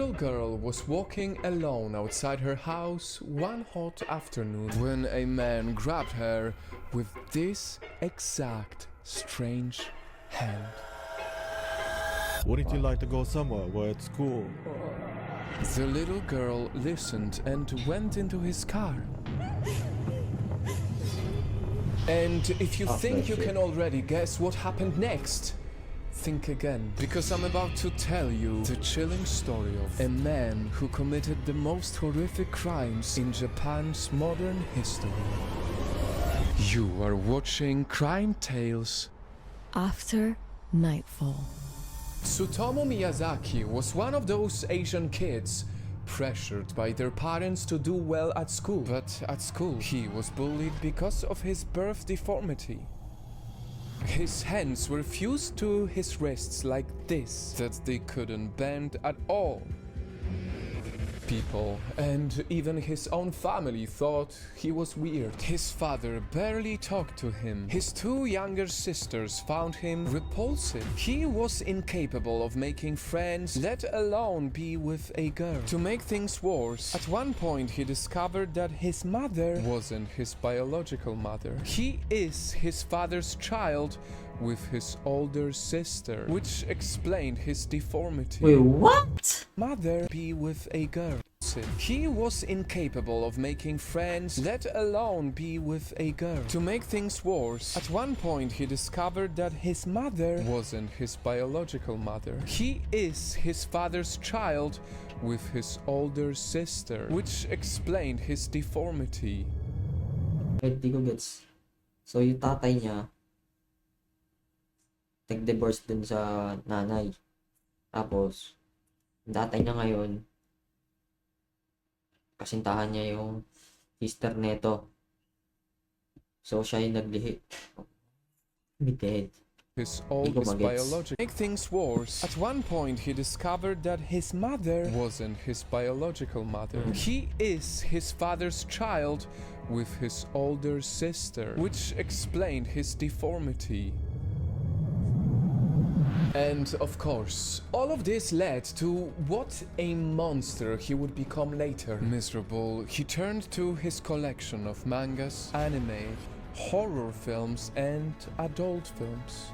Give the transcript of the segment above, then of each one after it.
Little girl was walking alone outside her house one hot afternoon when a man grabbed her with this exact strange hand. Wouldn't you like to go somewhere where it's cool? The little girl listened and went into his car. And if you think you can already guess what happened next, think again, because I'm about to tell you the chilling story of a man who committed the most horrific crimes in Japan's modern history. You are watching Crime Tales After Nightfall. Tsutomu Miyazaki was one of those Asian kids pressured by their parents to do well at school. But at school, he was bullied because of his birth deformity. His hands were fused to his wrists like this, that they couldn't bend at all. People, and even his own family, thought he was weird. His father barely talked to him. His two younger sisters found him repulsive. He was incapable of making friends, let alone be with a girl. To make things worse, at one point he discovered that his mother wasn't his biological mother. He is his father's child with his older sister, which explained his deformity. Wait, what? Mother be with a girl. He was incapable of making friends, let alone be with a girl. To make things worse, at one point he discovered that his mother wasn't his biological mother. He is his father's child with his older sister, which explained his deformity. Wait, di ko gets. So, yung tatay niya, nag-divorce dun sa nanay. Tapos, yung tatay niya ngayon, kasintahan niya yung sister neto. So, siya yung naglihi. Bited. His oldest biological. Make things worse, at one point he discovered that his mother wasn't his biological mother. He is his father's child with his older sister, which explained his deformity. And of course, all of this led to what a monster he would become later. Miserable, he turned to his collection of mangas, anime, horror films, and adult films.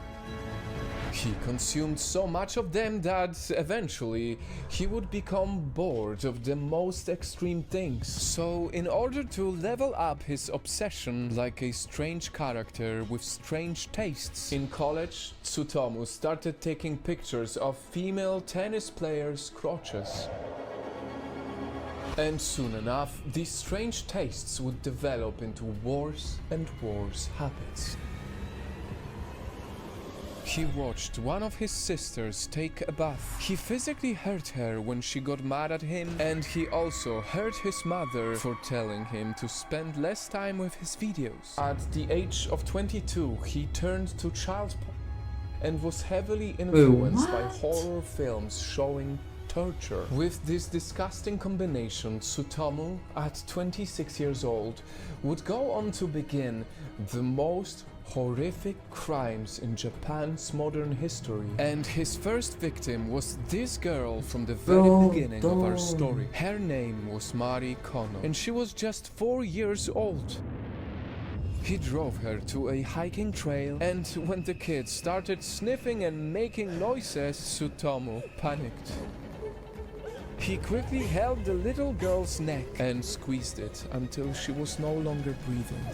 He consumed so much of them that eventually he would become bored of the most extreme things. So, in order to level up his obsession like a strange character with strange tastes, in college, Tsutomu started taking pictures of female tennis players' crotches. And soon enough, these strange tastes would develop into worse and worse habits. He watched one of his sisters take a bath. He physically hurt her when she got mad at him, and he also hurt his mother for telling him to spend less time with his videos. At the age of 22, he turned to child porn and was heavily influenced by horror films showing torture. With this disgusting combination, Tsutomu, at 26 years old, would go on to begin the most horrific crimes in Japan's modern history. And his first victim was this girl from the very beginning of our story. Her name was Mari Kono, and she was just 4 years old. He drove her to a hiking trail, and when the kid started sniffing and making noises, Tsutomu panicked. He quickly held the little girl's neck and squeezed it until she was no longer breathing.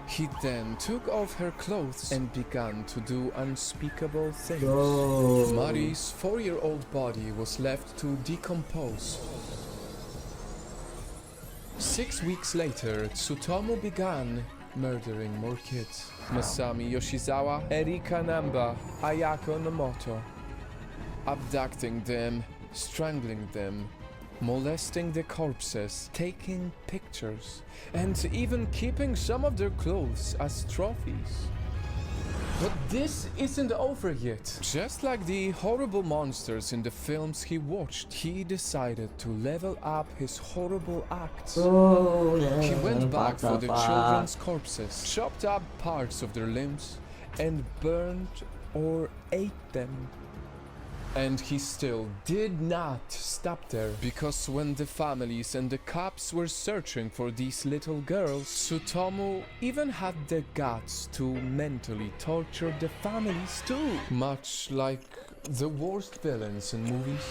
He then took off her clothes and began to do unspeakable things. Mari's 4-year-old body was left to decompose. 6 weeks later, Tsutomu began murdering more kids. Masami Yoshizawa, Erika Namba, Ayako Nomoto. Abducting them, strangling them, molesting the corpses, taking pictures, and even keeping some of their clothes as trophies. But this isn't over yet. Just like the horrible monsters in the films he watched, he decided to level up his horrible acts. He went back for the children's corpses, chopped up parts of their limbs, and burned or ate them. And he still did not stop there, because when the families and the cops were searching for these little girls, Tiwtzuuu even had the guts to mentally torture the families too, much like the worst villains in movies.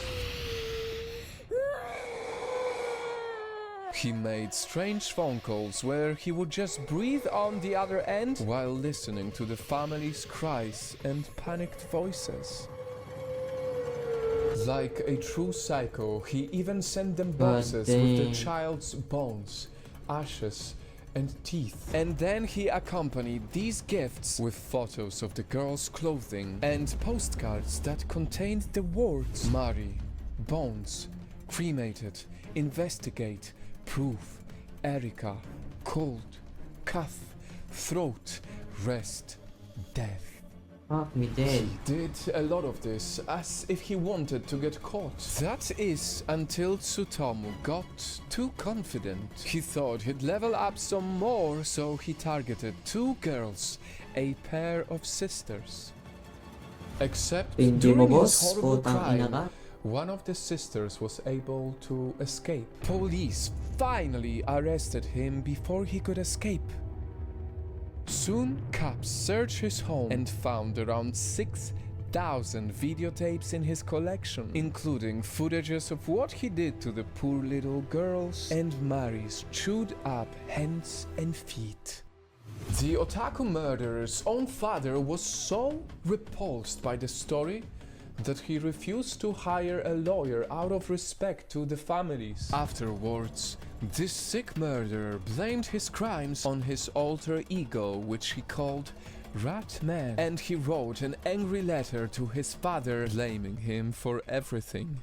He made strange phone calls where he would just breathe on the other end while listening to the family's cries and panicked voices. Like a true psycho, he even sent them boxes with the child's bones, ashes, and teeth. And then he accompanied these gifts with photos of the girl's clothing and postcards that contained the words Mari, bones, cremated, investigate, proof, Erica, cold, cuff, throat, rest, death. Fuck me dead. He did a lot of this as if he wanted to get caught. That is until Tiwtzuuu got too confident. He thought he'd level up some more, so he targeted 2 girls, a pair of sisters. Except Hindi mo, during his boss? horrible Putang ina crime, ka. one of the sisters was able to escape. Police finally arrested him before he could escape. Soon, cops searched his home and found around 6,000 videotapes in his collection, including footages of what he did to the poor little girls and Mari's chewed up hands and feet. The otaku murderer's own father was so repulsed by the story that he refused to hire a lawyer out of respect to the families. Afterwards, this sick murderer blamed his crimes on his alter ego, which he called Rat Man, and he wrote an angry letter to his father blaming him for everything.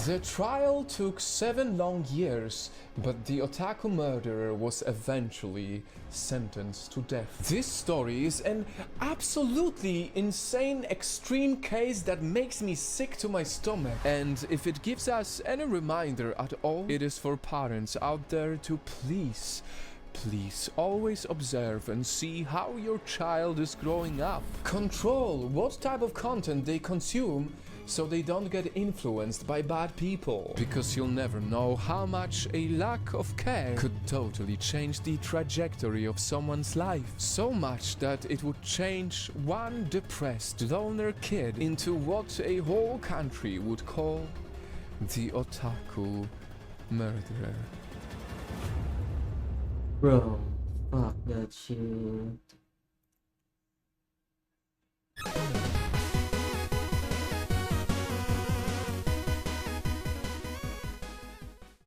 The trial took 7 long years, but the otaku murderer was eventually sentenced to death. This story is an absolutely insane extreme case that makes me sick to my stomach. And if it gives us any reminder at all, it is for parents out there to please always observe and see how your child is growing up. Control what type of content they consume so they don't get influenced by bad people. Because you'll never know how much a lack of care could totally change the trajectory of someone's life. So much that it would change one depressed, loner kid into what a whole country would call the otaku murderer. Bro, fuck that shit.